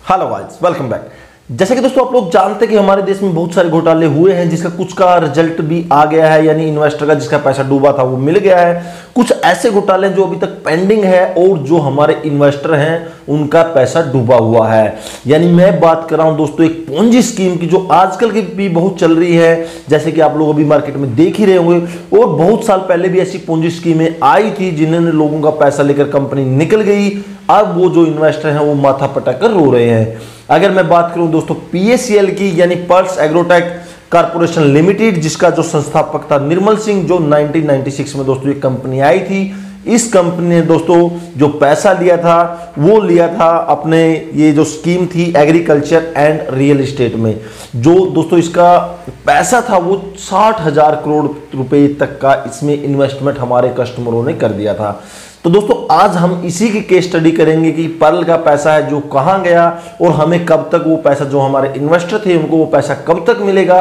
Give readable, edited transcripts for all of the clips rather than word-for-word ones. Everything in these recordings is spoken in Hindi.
Hello guys, welcome back. जैसे कि दोस्तों आप लोग जानते हैं कि हमारे देश में बहुत सारे घोटाले हुए हैं, जिसका कुछ का रिजल्ट भी आ गया है, यानी इन्वेस्टर का जिसका पैसा डूबा था वो मिल गया है। कुछ ऐसे घोटाले जो अभी तक पेंडिंग है और जो हमारे इन्वेस्टर हैं उनका पैसा डूबा हुआ है। यानी मैं बात कर रहा हूं दोस्तों एक पोंजी स्कीम की, जो आजकल की भी बहुत चल रही है, जैसे कि आप लोग अभी मार्केट में देख ही रहे होंगे। और बहुत साल पहले भी ऐसी पोंजी स्कीमें आई थी जिन्होंने लोगों का पैसा लेकर कंपनी निकल गई। अब वो जो इन्वेस्टर हैं वो माथा पटक कर रो रहे हैं। अगर मैं बात करूं दोस्तों पीएसीएल की, यानी पर्ल्स एग्रोटेक कॉर्पोरेशन लिमिटेड, जिसका जो संस्थापक था निर्मल सिंह, जो 1996 में दोस्तों ये कंपनी आई थी। इस कंपनी ने दोस्तों जो पैसा लिया था वो लिया था अपने, ये जो स्कीम थी एग्रीकल्चर एंड रियल एस्टेट में। जो दोस्तों इसका पैसा था वो 60,000 करोड़ रुपए तक का इसमें इन्वेस्टमेंट हमारे कस्टमरों ने कर दिया था। तो दोस्तों आज हम इसी की केस स्टडी करेंगे कि पर्ल का पैसा है जो कहां गया और हमें कब तक वो पैसा, जो हमारे इन्वेस्टर थे उनको वो पैसा कब तक मिलेगा,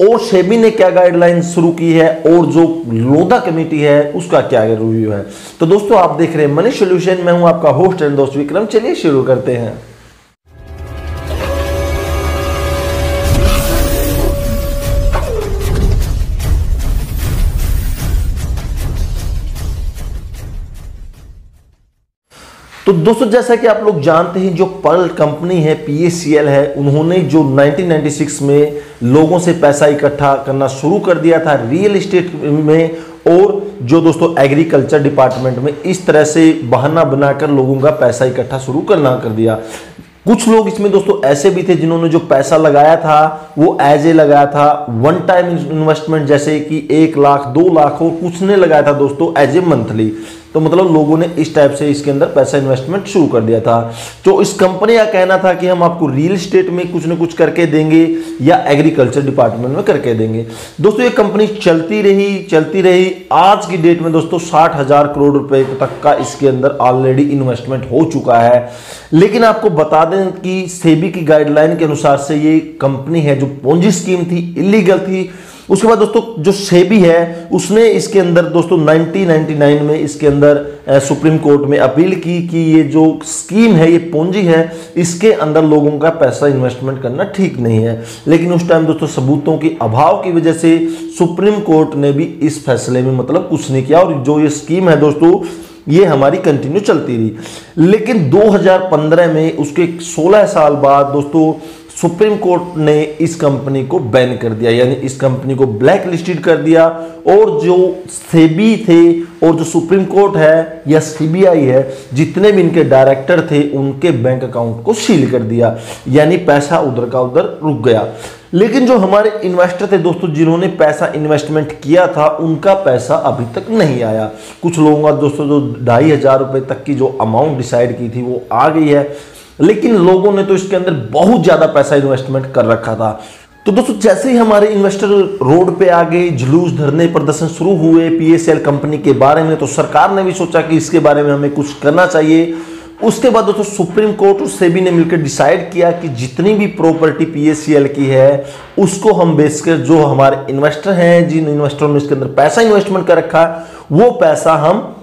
और सेबी ने क्या गाइडलाइन शुरू की है, और जो लोधा कमेटी है उसका क्या रिव्यू है। तो दोस्तों आप देख रहे हैं मनी सॉल्यूशन, मैं हूं आपका होस्ट एंड दोस्त विक्रम। चलिए शुरू करते हैं। तो दोस्तों जैसा कि आप लोग जानते हैं, जो पर्ल कंपनी है पीएसीएल है, उन्होंने जो 1996 में लोगों से पैसा इकट्ठा करना शुरू कर दिया था रियल एस्टेट में, और जो दोस्तों एग्रीकल्चर डिपार्टमेंट में, इस तरह से बहाना बनाकर लोगों का पैसा इकट्ठा शुरू करना कर दिया। कुछ लोग इसमें दोस्तों ऐसे भी थे जिन्होंने जो पैसा लगाया था वो एज ए लगाया था वन टाइम इन्वेस्टमेंट, जैसे कि 1 लाख 2 लाख, और कुछ ने लगाया था दोस्तों एज ए मंथली। तो मतलब लोगों ने इस टाइप से इसके अंदर पैसा इन्वेस्टमेंट शुरू कर दिया था। तो इस कंपनी का कहना था कि हम आपको रियल एस्टेट में कुछ न कुछ करके देंगे या एग्रीकल्चर डिपार्टमेंट में करके देंगे। दोस्तों ये कंपनी चलती रही। आज की डेट में दोस्तों 60,000 करोड़ रुपए तक का इसके अंदर ऑलरेडी इन्वेस्टमेंट हो चुका है। लेकिन आपको बता दें कि सेबी की गाइडलाइन के अनुसार से ये कंपनी है जो पोंजी स्कीम थी, इलीगल थी। उसके बाद दोस्तों जो सेबी है उसने इसके अंदर दोस्तों 1999 में इसके अंदर सुप्रीम कोर्ट में अपील की कि ये जो स्कीम है, ये पूंजी है, इसके अंदर लोगों का पैसा इन्वेस्टमेंट करना ठीक नहीं है। लेकिन उस टाइम दोस्तों सबूतों के अभाव की वजह से सुप्रीम कोर्ट ने भी इस फैसले में मतलब कुछ नहीं किया, और जो ये स्कीम है दोस्तों ये हमारी कंटिन्यू चलती रही। लेकिन 2015 में उसके 16 साल बाद दोस्तों सुप्रीम कोर्ट ने इस कंपनी को बैन कर दिया, यानी इस कंपनी को ब्लैक लिस्टेड कर दिया। और जो सेबी थे और जो सुप्रीम कोर्ट है या सीबीआई है, जितने भी इनके डायरेक्टर थे उनके बैंक अकाउंट को सील कर दिया, यानी पैसा उधर का उधर रुक गया। लेकिन जो हमारे इन्वेस्टर थे दोस्तों जिन्होंने पैसा इन्वेस्टमेंट किया था, उनका पैसा अभी तक नहीं आया। कुछ लोगों का दोस्तों जो 2,500 रुपए तक की जो अमाउंट डिसाइड की थी वो आ गई है, लेकिन लोगों ने तो इसके अंदर बहुत ज्यादा पैसा इन्वेस्टमेंट कर रखा था। तो दोस्तों जैसे ही हमारे इन्वेस्टर रोड पे आ गए, जुलूस, धरने, प्रदर्शन शुरू हुए पीएसीएल कंपनी के बारे में, तो सरकार ने भी सोचा कि इसके बारे में हमें कुछ करना चाहिए। उसके बाद दोस्तों सुप्रीम कोर्ट और सेबी ने मिलकर डिसाइड किया कि जितनी भी प्रॉपर्टी पीएसीएल की है उसको हम बेचकर, जो हमारे इन्वेस्टर हैं, जिन इन्वेस्टरों ने इसके अंदर पैसा इन्वेस्टमेंट कर रखा है, वो पैसा हम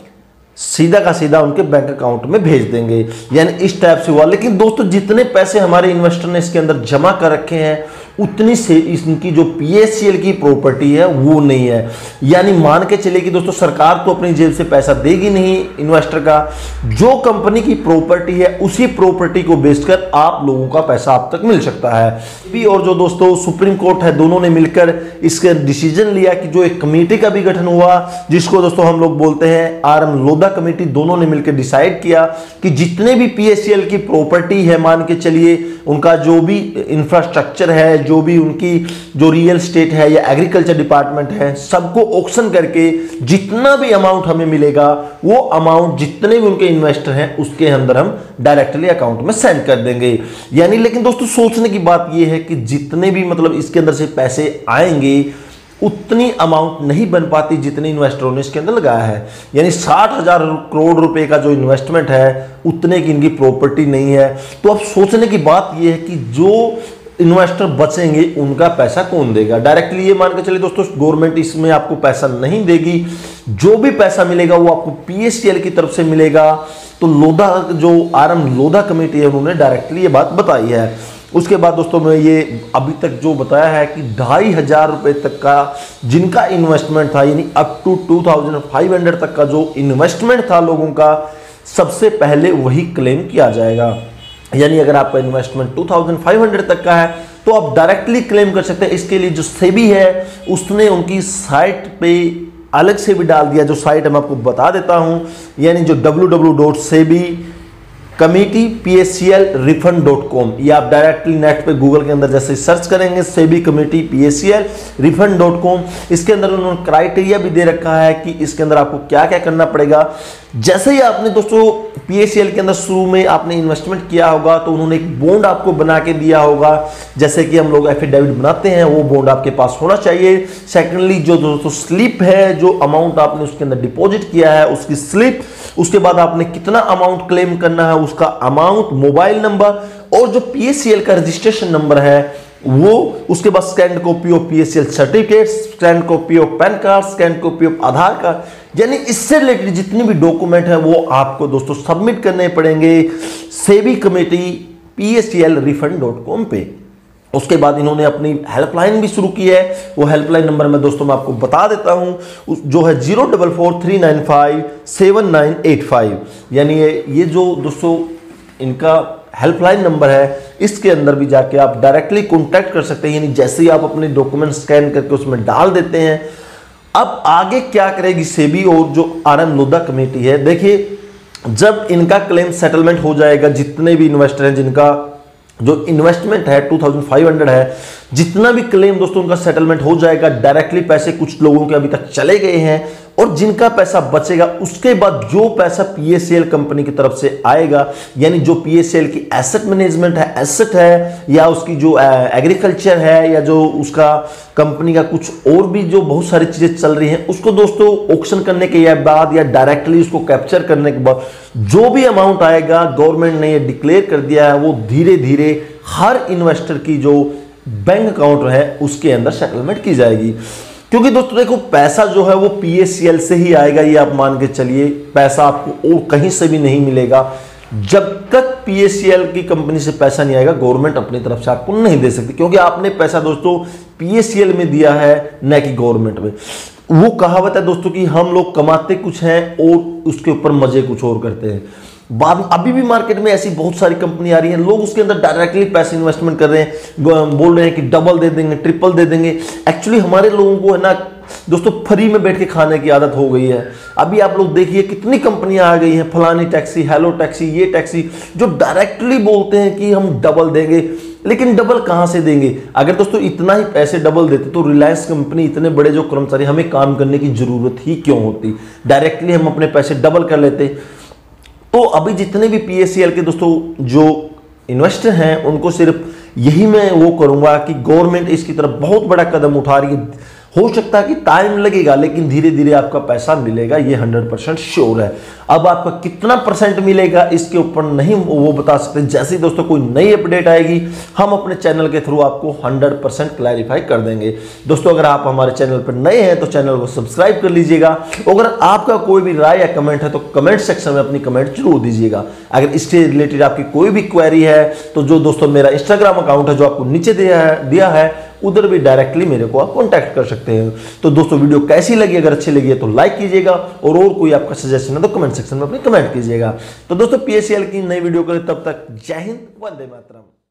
सीधा का सीधा उनके बैंक अकाउंट में भेज देंगे। यानी इस टाइप से हुआ। लेकिन दोस्तों जितने पैसे हमारे इन्वेस्टर ने इसके अंदर जमा कर रखे हैं उतनी से इनकी जो पीएसीएल की प्रॉपर्टी है वो नहीं है। यानी मान के चले कि दोस्तों सरकार तो अपनी जेब से पैसा देगी नहीं इन्वेस्टर का, जो कंपनी की प्रॉपर्टी है उसी प्रॉपर्टी को बेचकर आप लोगों का पैसा आप तक मिल सकता है। और जो दोस्तों सुप्रीम कोर्ट है, दोनों ने मिलकर इसके डिसीजन लिया कि जो एक कमेटी का भी गठन हुआ, जिसको दोस्तों हम लोग बोलते हैं आरएम लोधा कमेटी, दोनों ने मिलकर डिसाइड किया कि जितने भी पीएसीएल की प्रॉपर्टी है, मान के चलिए उनका जो भी इंफ्रास्ट्रक्चर है, जो भी उनकी जो रियल एस्टेट है या एग्रीकल्चर डिपार्टमेंट है, सबको ऑक्शन करके जितना भी अमाउंट हमें मिलेगा वो अमाउंट जितने भी उनके इन्वेस्टर हैं उसके अंदर हम डायरेक्टली अकाउंट में सेंड कर देंगे। यानी लेकिन दोस्तों सोचने की बात यह है कि जितने भी मतलब इसके अंदर से पैसे आएंगे उतनी अमाउंट नहीं बन पाती जितने इन्वेस्टरों ने इसके अंदर लगाया है। यानी 60,000 करोड़ रुपए का जो इन्वेस्टमेंट है उतने की इनकी प्रॉपर्टी नहीं है। तो अब सोचने की बात यह है कि जो इन्वेस्टर बचेंगे उनका पैसा कौन देगा। डायरेक्टली ये मान के चलिए दोस्तों गवर्नमेंट इसमें आपको पैसा नहीं देगी, जो भी पैसा मिलेगा वो आपको पीएसीएल की तरफ से मिलेगा। तो लोधा जो RM लोधा कमेटी है उन्होंने डायरेक्टली ये बात बताई है। उसके बाद दोस्तों मैं ये अभी तक जो बताया है कि 2500 रुपये तक का जिनका इन्वेस्टमेंट था, यानी अप टू 2500 तक का जो इन्वेस्टमेंट था लोगों का, सबसे पहले वही क्लेम किया जाएगा। यानी अगर आपका इन्वेस्टमेंट 2500 तक का है तो आप डायरेक्टली क्लेम कर सकते हैं। इसके लिए जो सेबी है उसने उनकी साइट पे अलग से भी डाल दिया, जो साइट मैं आपको बता देता हूं, यानी जो www.sebicommittee.pacl-refund.com, ये आप डायरेक्टली नेट पे गूगल के अंदर जैसे सर्च करेंगे सेबी कमेटी PACL-refund.com, इसके अंदर उन्होंने क्राइटेरिया भी दे रखा है कि इसके अंदर आपको क्या क्या करना पड़ेगा। जैसे ही आपने दोस्तों PACL के अंदर शुरू में आपने इन्वेस्टमेंट किया होगा तो उन्होंने एक बॉन्ड आपको बना के दिया होगा, जैसे कि हम लोग एफिडेविट बनाते हैं, वो बॉन्ड आपके पास होना चाहिए। सेकेंडली जो दोस्तों स्लिप है, जो अमाउंट आपने उसके अंदर डिपॉजिट किया है उसकी स्लिप, उसके बाद आपने कितना अमाउंट क्लेम करना है उसका अमाउंट, मोबाइल नंबर और जो PACL का रजिस्ट्रेशन नंबर है वो, उसके बाद scan copy of PACL certificate, scan copy of pan card, scan copy of Aadhaar card, यानी इससे रिलेटेड जितनी भी डॉक्यूमेंट है वो आपको दोस्तों सबमिट करने पड़ेंगे सेबी कमेटी PACL-refund.com पे। उसके बाद इन्होंने अपनी हेल्पलाइन भी शुरू की है, वो हेल्पलाइन नंबर मैं दोस्तों मैं आपको बता देता हूं, जो है 04439579985, यानी ये जो दोस्तों इनका हेल्पलाइन नंबर है, इसके अंदर भी जाके आप डायरेक्टली कॉन्टैक्ट कर सकते हैं। यानी जैसे ही आप अपने डॉक्यूमेंट स्कैन करके उसमें डाल देते हैं, अब आगे क्या करेगी सेबी और जो RM लोधा कमेटी है, देखिए जब इनका क्लेम सेटलमेंट हो जाएगा, जितने भी इन्वेस्टर हैं जिनका जो इन्वेस्टमेंट है 2500 है, जितना भी क्लेम दोस्तों उनका सेटलमेंट हो जाएगा, डायरेक्टली पैसे कुछ लोगों के अभी तक चले गए हैं और जिनका पैसा बचेगा उसके बाद जो पैसा PACL कंपनी की तरफ से आएगा, यानी जो PACL की एसेट मैनेजमेंट है, एसेट है या उसकी जो एग्रीकल्चर है या जो उसका कंपनी का कुछ और भी जो बहुत सारी चीजें चल रही हैं, उसको दोस्तों ऑक्शन करने के बाद या डायरेक्टली उसको कैप्चर करने के बाद जो भी अमाउंट आएगा, गवर्नमेंट ने ये डिक्लेयर कर दिया है, वो धीरे धीरे हर इन्वेस्टर की जो बैंक अकाउंट है उसके अंदर सेटलमेंट की जाएगी। क्योंकि दोस्तों देखो पैसा जो है वो PACL से ही आएगा, ये आप मान के चलिए, पैसा आपको और कहीं से भी नहीं मिलेगा। जब तक PACL की कंपनी से पैसा नहीं आएगा, गवर्नमेंट अपनी तरफ से आपको नहीं दे सकती, क्योंकि आपने पैसा दोस्तों PACL में दिया है न कि गवर्नमेंट में। वो कहावत है दोस्तों कि हम लोग कमाते कुछ हैं और उसके ऊपर मजे कुछ और करते हैं। बाद अभी भी मार्केट में ऐसी बहुत सारी कंपनी आ रही हैं, लोग उसके अंदर डायरेक्टली पैसे इन्वेस्टमेंट कर रहे हैं, बोल रहे हैं कि डबल दे देंगे, ट्रिपल दे देंगे। एक्चुअली हमारे लोगों को है ना दोस्तों फ्री में बैठ के खाने की आदत हो गई है। अभी आप लोग देखिए कितनी कंपनियां आ गई हैं, फलानी टैक्सी, हेलो टैक्सी, ये टैक्सी, जो डायरेक्टली बोलते हैं कि हम डबल देंगे, लेकिन डबल कहां से देंगे? अगर दोस्तों इतना ही पैसे डबल देते तो रिलायंस कंपनी, इतने बड़े जो कर्मचारी, हमें काम करने की जरूरत ही क्यों होती? डायरेक्टली हम अपने पैसे डबल कर लेते। तो अभी जितने भी PACL के दोस्तों जो इन्वेस्टर हैं उनको सिर्फ यही मैं वो करूंगा कि गवर्नमेंट इसकी तरफ बहुत बड़ा कदम उठा रही है। हो सकता है कि टाइम लगेगा, लेकिन धीरे धीरे आपका पैसा मिलेगा, ये 100% श्योर है। अब आपका कितना परसेंट मिलेगा इसके ऊपर नहीं वो बता सकते। जैसे ही दोस्तों कोई नई अपडेट आएगी हम अपने चैनल के थ्रू आपको 100% क्लैरिफाई कर देंगे। दोस्तों अगर आप हमारे चैनल पर नए हैं तो चैनल को सब्सक्राइब कर लीजिएगा। अगर आपका कोई भी राय या कमेंट है तो कमेंट सेक्शन में अपनी कमेंट जरूर दीजिएगा। अगर इससे रिलेटेड आपकी कोई भी क्वेरी है तो जो दोस्तों मेरा इंस्टाग्राम अकाउंट है जो आपको नीचे दिया है उधर भी डायरेक्टली मेरे को आप कांटेक्ट कर सकते हैं। तो दोस्तों वीडियो कैसी लगी? अगर अच्छी लगी है तो लाइक कीजिएगा और कोई आपका सजेशन है तो कमेंट सेक्शन में अपने कमेंट कीजिएगा। तो दोस्तों PACL की नई वीडियो के लिए तब तक जय हिंद, वंदे मातरम।